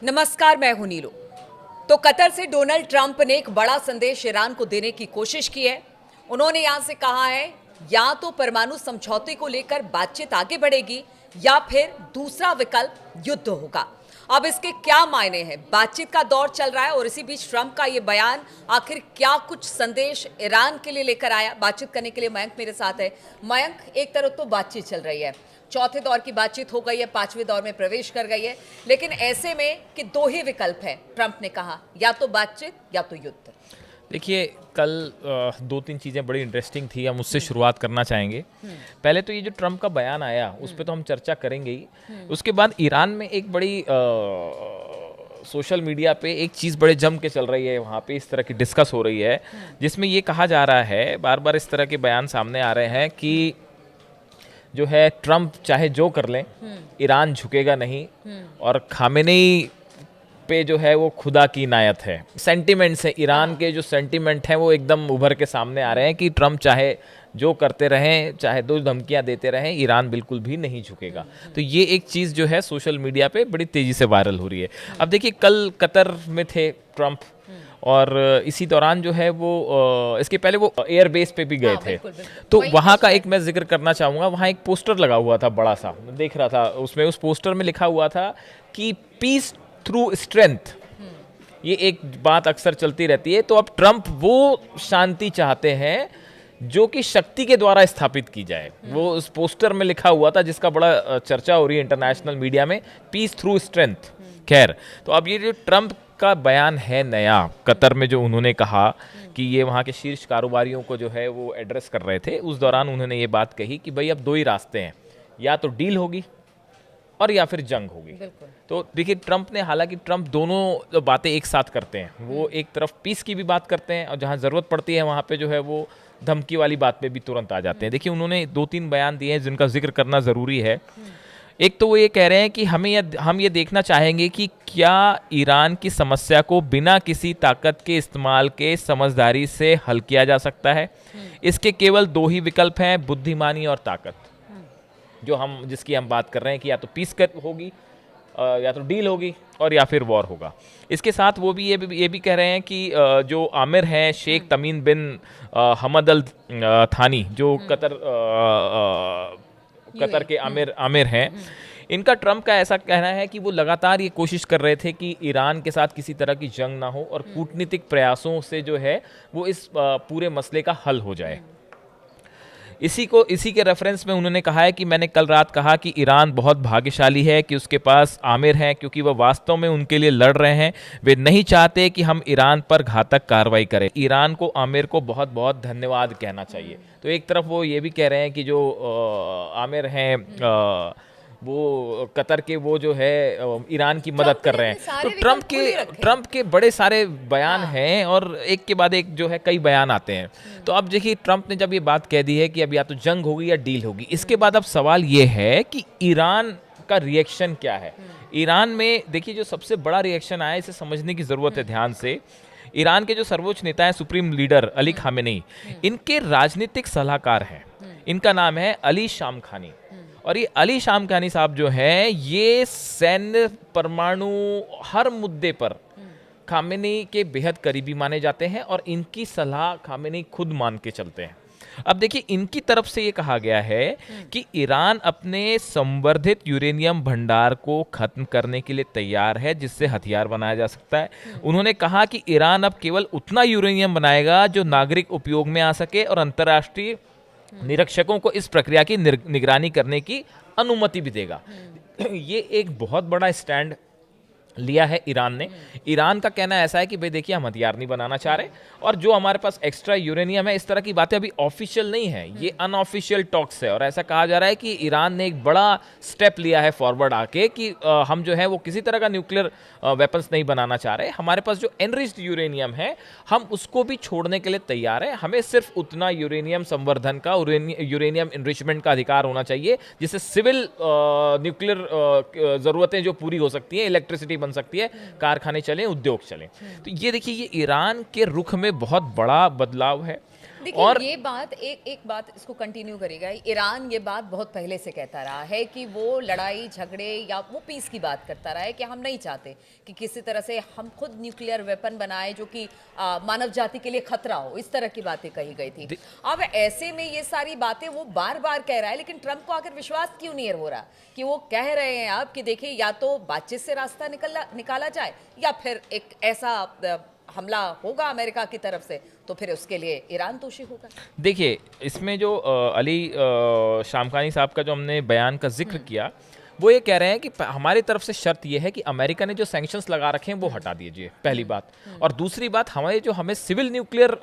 नमस्कार, मैं हूं नीलू। तो कतर से डोनाल्ड ट्रंप ने एक बड़ा संदेश ईरान को देने की कोशिश की है। उन्होंने यहां से कहा है या तो परमाणु समझौते को लेकर बातचीत आगे बढ़ेगी या फिर दूसरा विकल्प युद्ध होगा। अब इसके क्या मायने हैं? बातचीत का दौर चल रहा है और इसी बीच ट्रंप का ये बयान आखिर क्या कुछ संदेश ईरान के लिए लेकर आया? बातचीत करने के लिए मयंक मेरे साथ है। मयंक, एक तरफ तो बातचीत चल रही है, चौथे दौर की बातचीत हो गई है, पांचवें दौर में प्रवेश कर गई है, लेकिन ऐसे में कि दो ही विकल्प है, ट्रंप ने कहा या तो बातचीत या तो युद्ध। देखिए, कल दो तीन चीज़ें बड़ी इंटरेस्टिंग थी, हम उससे शुरुआत करना चाहेंगे। पहले तो ये जो ट्रंप का बयान आया उस पर तो हम चर्चा करेंगे ही। उसके बाद ईरान में एक बड़ी सोशल मीडिया पे एक चीज़ बड़े जम के चल रही है, वहाँ पे इस तरह की डिस्कस हो रही है जिसमें ये कहा जा रहा है, बार बार इस तरह के बयान सामने आ रहे हैं कि जो है ट्रंप चाहे जो कर लें ईरान झुकेगा नहीं, और खामेनेई पे जो है वो खुदा की इनायत है। सेंटिमेंट्स हैं, ईरान के जो सेंटिमेंट हैं वो एकदम उभर के सामने आ रहे हैं कि ट्रंप चाहे जो करते रहें, चाहे दो धमकियां देते रहें, ईरान बिल्कुल भी नहीं झुकेगा। तो ये एक चीज़ जो है सोशल मीडिया पे बड़ी तेज़ी से वायरल हो रही है। अब देखिए, कल कतर में थे ट्रंप, और इसी दौरान जो है वो इसके पहले वो एयर बेस पे भी गए थे। तो वहाँ का एक मैं जिक्र करना चाहूँगा, वहाँ एक पोस्टर लगा हुआ था बड़ा सा, मैं देख रहा था, उसमें उस पोस्टर में लिखा हुआ था कि पीस थ्रू स्ट्रेंथ। ये एक बात अक्सर चलती रहती है। तो अब ट्रंप वो शांति चाहते हैं जो कि शक्ति के द्वारा स्थापित की जाए। वो उस पोस्टर में लिखा हुआ था जिसका बड़ा चर्चा हो रही है इंटरनेशनल मीडिया में, पीस थ्रू स्ट्रेंथ। खैर, तो अब ये जो ट्रंप का बयान है नया, कतर में जो उन्होंने कहा कि ये वहाँ के शीर्ष कारोबारियों को जो है वो एड्रेस कर रहे थे, उस दौरान उन्होंने ये बात कही कि भाई अब दो ही रास्ते हैं, या तो डील होगी और या फिर जंग होगी। तो देखिए, ट्रंप ने, हालांकि ट्रंप दोनों बातें एक साथ करते हैं, वो एक तरफ पीस की भी बात करते हैं और जहां ज़रूरत पड़ती है वहां पे जो है वो धमकी वाली बात पे भी तुरंत आ जाते हैं। देखिए, उन्होंने दो तीन बयान दिए हैं जिनका जिक्र करना ज़रूरी है। एक तो वो ये कह रहे हैं कि हम ये देखना चाहेंगे कि क्या ईरान की समस्या को बिना किसी ताकत के इस्तेमाल के समझदारी से हल किया जा सकता है। इसके केवल दो ही विकल्प हैं, बुद्धिमानी और ताकत, जिसकी हम बात कर रहे हैं कि या तो पीस होगी, या तो डील होगी, और या फिर वॉर होगा। इसके साथ वो भी ये भी कह रहे हैं कि जो आमिर हैं शेख तमीम बिन हमद अल थानी, जो कतर के आमिर हैं, इनका ट्रंप का ऐसा कहना है कि वो लगातार ये कोशिश कर रहे थे कि ईरान के साथ किसी तरह की जंग ना हो और कूटनीतिक प्रयासों से जो है वो इस पूरे मसले का हल हो जाए। इसी के रेफरेंस में उन्होंने कहा है कि मैंने कल रात कहा कि ईरान बहुत भाग्यशाली है कि उसके पास आमिर हैं, क्योंकि वह वास्तव में उनके लिए लड़ रहे हैं। वे नहीं चाहते कि हम ईरान पर घातक कार्रवाई करें। ईरान को, आमिर को बहुत बहुत धन्यवाद कहना चाहिए। तो एक तरफ वो ये भी कह रहे हैं कि जो आमिर हैं वो कतर के, वो जो है ईरान की मदद कर रहे हैं। तो ट्रंप के बड़े सारे बयान हैं और एक के बाद एक जो है कई बयान आते हैं। तो अब देखिए, ट्रंप ने जब ये बात कह दी है कि अब या तो जंग होगी या डील होगी, इसके बाद अब सवाल ये है कि ईरान का रिएक्शन क्या है। ईरान में देखिए, जो सबसे बड़ा रिएक्शन आया, इसे समझने की जरूरत है ध्यान से। ईरान के जो सर्वोच्च नेता हैं, सुप्रीम लीडर अली खामेनेई, इनके राजनीतिक सलाहकार हैं, इनका नाम है अली शामखानी। और ये अली शामखानी साहब जो हैं, ये सैन्य, परमाणु, हर मुद्दे पर खामेनेई के बेहद करीबी माने जाते हैं और इनकी सलाह खामेनेई खुद मान के चलते हैं। अब देखिए, इनकी तरफ से ये कहा गया है कि ईरान अपने संवर्धित यूरेनियम भंडार को खत्म करने के लिए तैयार है जिससे हथियार बनाया जा सकता है। उन्होंने कहा कि ईरान अब केवल उतना यूरेनियम बनाएगा जो नागरिक उपयोग में आ सके और अंतर्राष्ट्रीय निरीक्षकों को इस प्रक्रिया की निगरानी करने की अनुमति भी देगा। ये एक बहुत बड़ा स्टैंड लिया है ईरान ने। ईरान का कहना ऐसा है कि भाई देखिए, हम हथियार नहीं बनाना चाह रहे, और जो हमारे पास एक्स्ट्रा यूरेनियम है, इस तरह की बातें अभी ऑफिशियल नहीं है, ये अनऑफिशियल टॉक्स है। और ऐसा कहा जा रहा है कि ईरान ने एक बड़ा स्टेप लिया है फॉरवर्ड आके कि हम जो है वो किसी तरह का न्यूक्लियर वेपन्स नहीं बनाना चाह रहे। हमारे पास जो एनरिच्ड यूरेनियम है, हम उसको भी छोड़ने के लिए तैयार है। हमें सिर्फ उतना यूरेनियम संवर्धन का, यूरेनियम इनरिचमेंट का अधिकार होना चाहिए जिससे सिविल न्यूक्लियर जरूरतें जो पूरी हो सकती है, इलेक्ट्रिसिटी बन सकती है, कारखाने चलें, उद्योग चलें। तो ये देखिए, ये ईरान के रुख में बहुत बड़ा बदलाव है। देखिए और ये बात एक बात इसको कंटिन्यू करेगा। ईरान ये बात बहुत पहले से कहता रहा है कि वो लड़ाई झगड़े या वो पीस की बात करता रहा है कि हम नहीं चाहते कि किसी तरह से हम खुद न्यूक्लियर वेपन बनाए जो कि मानव जाति के लिए खतरा हो, इस तरह की बातें कही गई थी। अब ऐसे में ये सारी बातें वो बार बार कह रहा है, लेकिन ट्रंप को आखिर विश्वास क्यों नहीं हो रहा कि वो कह रहे हैं अब कि देखिए या तो बातचीत से रास्ता निकाला जाए या फिर एक ऐसा हमला होगा अमेरिका की तरफ से, तो फिर उसके लिए ईरान दोषी होगा। देखिए इसमें जो अली शामखानी साहब का जो हमने बयान का जिक्र किया, वो ये कह रहे हैं कि हमारी तरफ से शर्त ये है कि अमेरिका ने जो सैंक्शंस लगा रखे हैं वो हटा दीजिए, पहली बात। और दूसरी बात, हमें सिविल न्यूक्लियर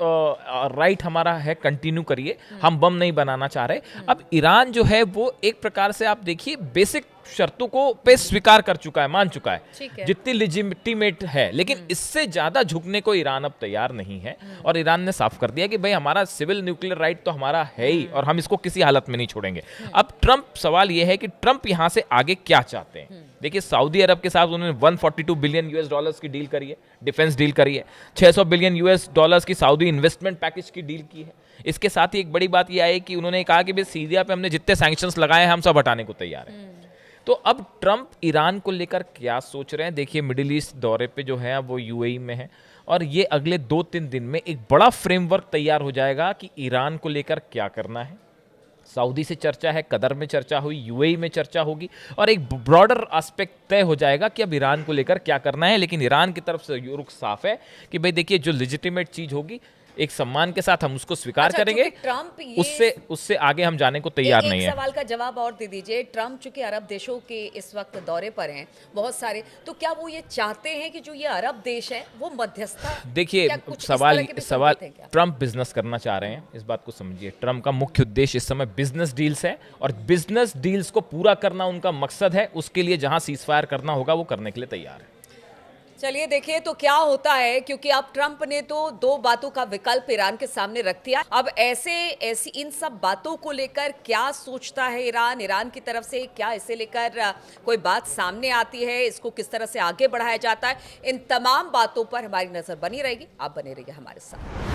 राइट हमारा है, कंटिन्यू करिए, हम बम नहीं बनाना चाह रहे। अब ईरान जो है वो एक प्रकार से आप देखिए बेसिक शर्तों को पे स्वीकार कर चुका है, मान चुका है जितनी लेजिटिमेट है, लेकिन इससे ज्यादा झुकने को ईरान अब तैयार नहीं है। और ईरान ने साफ कर दिया कि भाई हमारा सिविल न्यूक्लियर राइट तो हमारा है ही और हम इसको किसी हालत में नहीं छोड़ेंगे। अब ट्रंप, सवाल यह है कि ट्रंप यहां से आगे क्या चाहते हैं। देखिए सऊदी अरब के साथ उन्होंने 142 बिलियन यूएस डॉलर्स की डील करी है, डिफेंस डील करी है, 600 बिलियन यूएस डॉलर्स की सऊदी इन्वेस्टमेंट पैकेज की डील की है। इसके साथ ही एक बड़ी बात यह आई कि उन्होंने कहा कि भाई सीरिया पे हमने जितने सैंक्शंस लगाए हैं हम सब हटाने को तैयार हैं। तो अब ट्रंप ईरान को लेकर क्या सोच रहे हैं? देखिए मिडिल ईस्ट दौरे पे जो है वो यूएई में है और ये अगले 2-3 दिन में एक बड़ा फ्रेमवर्क तैयार हो जाएगा कि ईरान को लेकर क्या करना है। सऊदी से चर्चा है, कतर में चर्चा हुई, यूएई में चर्चा होगी और एक ब्रॉडर एस्पेक्ट तय हो जाएगा कि अब ईरान को लेकर क्या करना है। लेकिन ईरान की तरफ से रुख साफ है कि भाई देखिए जो लेजिटिमेट चीज होगी एक सम्मान के साथ हम उसको स्वीकार करेंगे, ट्रंप उससे आगे हम जाने को तैयार नहीं है। एक सवाल का जवाब और दे दीजिए। ट्रंप चूंकि अरब देशों के इस वक्त दौरे पर हैं बहुत सारे, तो क्या वो ये चाहते हैं कि जो ये अरब देश है वो मध्यस्थता? देखिए सवाल ट्रंप बिजनेस करना चाह रहे हैं, इस बात को समझिए। ट्रंप का मुख्य उद्देश्य इस समय बिजनेस डील्स है और बिजनेस डील्स को पूरा करना उनका मकसद है। उसके लिए जहां सीजफायर करना होगा वो करने के लिए तैयार है। चलिए देखिए तो क्या होता है, क्योंकि अब ट्रंप ने तो 2 बातों का विकल्प ईरान के सामने रख दिया। अब ऐसी इन सब बातों को लेकर क्या सोचता है ईरान की तरफ से, क्या इसे लेकर कोई बात सामने आती है, इसको किस तरह से आगे बढ़ाया जाता है, इन तमाम बातों पर हमारी नजर बनी रहेगी। आप बने रहिए हमारे साथ।